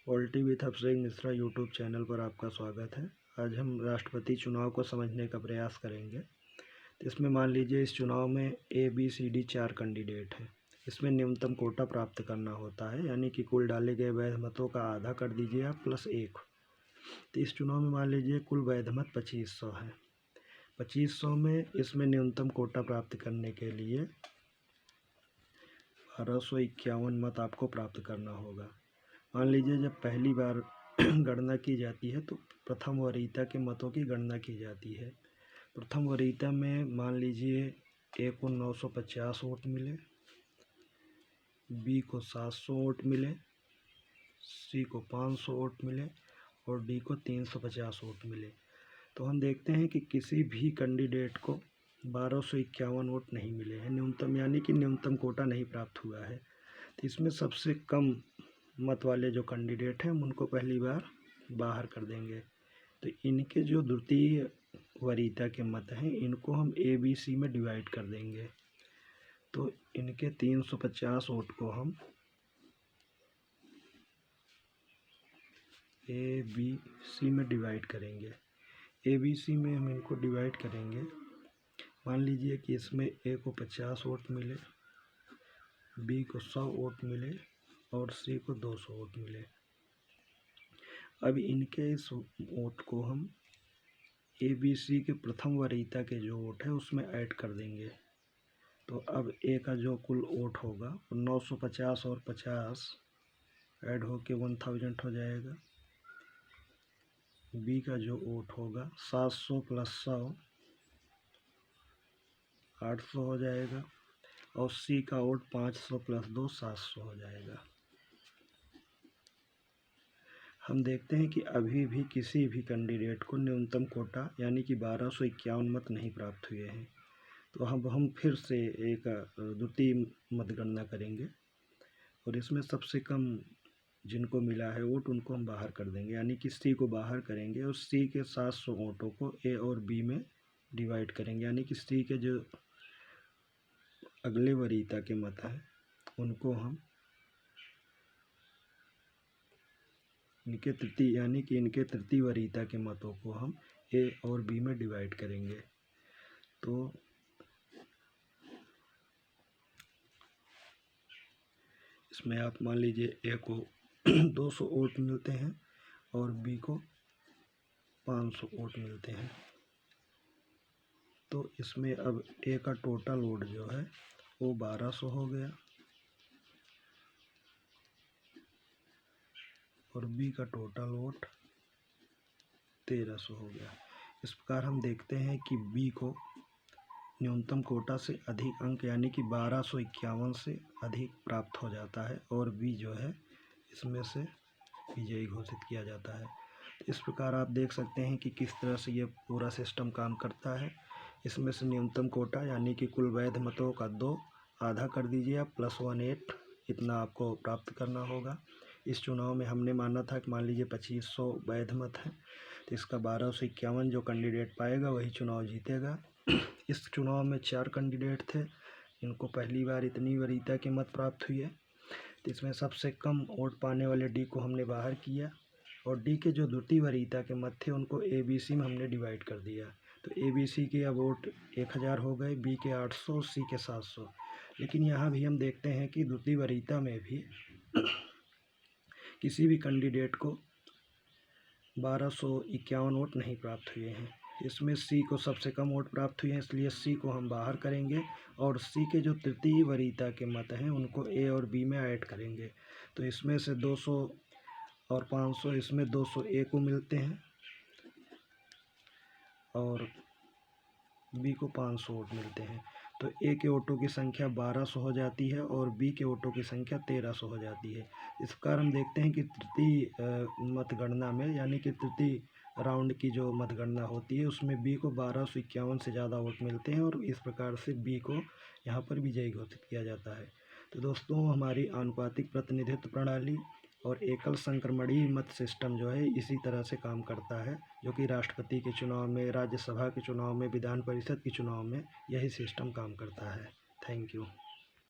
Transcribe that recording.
Polity with Abhishek Mishra YouTube channel पर आपका स्वागत है। आज हम राष्ट्रपति चुनाव को समझने का प्रयास करेंगे। तो इसमें मान लीजिए इस चुनाव में ABCD 4 कैंडिडेट हैं। इसमें न्यूनतम कोटा प्राप्त करना होता है, यानी कि कुल डाले गए वैध मतों का आधा कर दीजिए आप प्लस 1। तो इस चुनाव में मान लीजिए कुल वैध मत 2500 है। 2500 में इसमें न्यूनतम कोटा प्राप्त करने के लिए 1251 मत आपको प्राप्त करना होगा। मान लीजिए जब पहली बार गणना की जाती है तो प्रथम वरीयता के मतों की गणना की जाती है। प्रथम वरीयता में मान लीजिए A को 950 वोट मिले, B को 700 वोट मिले, C को 500 वोट मिले और D को 350 वोट मिले। तो हम देखते हैं कि किसी भी कैंडिडेट को 1251 वोट नहीं मिले हैं न्यूनतम, यानी कि न्यूनतम कोटा नहीं प्राप्त हुआ है। तो इसमें सबसे कम मत वाले जो कैंडिडेट हैं उनको पहली बार बाहर कर देंगे। तो इनके जो द्वितीय वरीयता के मत हैं इनको हम ABC में डिवाइड कर देंगे। तो इनके 350 वोट को हम ABC में डिवाइड करेंगे। ABC में हम इनको डिवाइड करेंगे। मान लीजिए कि इसमें A को 50 वोट मिले, B को 100 वोट मिले और C को 200 वोट मिले। अब इनके इस वोट को हम ABC के प्रथम वरीयता के जो वोट है उसमें ऐड कर देंगे। तो अब A का जो कुल वोट होगा 950 और 50 ऐड होके 1000 हो जाएगा। B का जो वोट होगा 700 प्लस 100 800 हो जाएगा और C का वोट 500 प्लस 2 700 हो जाएगा। हम देखते हैं कि अभी भी किसी भी कैंडिडेट को न्यूनतम कोटा यानी कि 1251 मत नहीं प्राप्त हुए हैं। तो हम फिर से एक द्वितीय मतगणना करेंगे और इसमें सबसे कम जिनको मिला है वोट उनको हम बाहर कर देंगे, यानी कि C को बाहर करेंगे और C के 700 वोटों को A और B में डिवाइड करेंगे, यानी कि C के जो अगले वरीयता के मत हैं उनको हम इनके तृतीय यानी कि इनके तृतीय वरीयता के मतों को हम A और B में डिवाइड करेंगे। तो इसमें आप मान लीजिए A को 200 वोट मिलते हैं और B को 500 वोट मिलते हैं। तो इसमें अब A का टोटल वोट जो है वो 1200 हो गया और B का टोटल वोट 1300 हो गया। इस प्रकार हम देखते हैं कि B को न्यूनतम कोटा से अधिक अंक यानी कि 1251 से अधिक प्राप्त हो जाता है और B जो है इसमें से विजयी घोषित किया जाता है। इस प्रकार आप देख सकते हैं कि किस तरह से ये पूरा सिस्टम काम करता है। इसमें से न्यूनतम कोटा यानी कि कुल वैध मतों का 2 आधा कर दीजिए आप प्लस 18 इतना आपको प्राप्त करना होगा। इस चुनाव में हमने माना था कि मान लीजिए 2500 वैध मत हैं, तो इसका 1251 जो कैंडिडेट पाएगा वही चुनाव जीतेगा। इस चुनाव में 4 कैंडिडेट थे, इनको पहली बार इतनी वरीयता के मत प्राप्त हुए। तो इसमें सबसे कम वोट पाने वाले D को हमने बाहर किया और D के जो द्वितीय वरीयता के मत थे उनको ABC में हमने डिवाइड कर दिया। तो ABC के अब वोट 1000 हो गए, B के 800, C के 700। लेकिन यहाँ भी हम देखते हैं कि द्वितीय वरीयता में भी किसी भी कैंडिडेट को 1251 वोट नहीं प्राप्त हुए हैं। इसमें C को सबसे कम वोट प्राप्त हुए हैं, इसलिए C को हम बाहर करेंगे और C के जो तृतीय वरीयता के मत हैं उनको A और B में ऐड करेंगे। तो इसमें से 200 और 500 इसमें 200 A को मिलते हैं और B को 500 वोट मिलते हैं। तो A के वोटों की संख्या 1200 हो जाती है और B के वोटों की संख्या 1300 हो जाती है। इस प्रकार हम देखते हैं कि तृतीय मतगणना में यानी कि तृतीय राउंड की जो मतगणना होती है उसमें B को 1251 से ज़्यादा वोट मिलते हैं और इस प्रकार से B को यहाँ पर विजयी घोषित किया जाता है। तो दोस्तों, हमारी आनुपातिक प्रतिनिधित्व प्रणाली और एकल संक्रमणीय मत सिस्टम जो है इसी तरह से काम करता है, जो कि राष्ट्रपति के चुनाव में, राज्यसभा के चुनाव में, विधान परिषद के चुनाव में यही सिस्टम काम करता है। Thank you.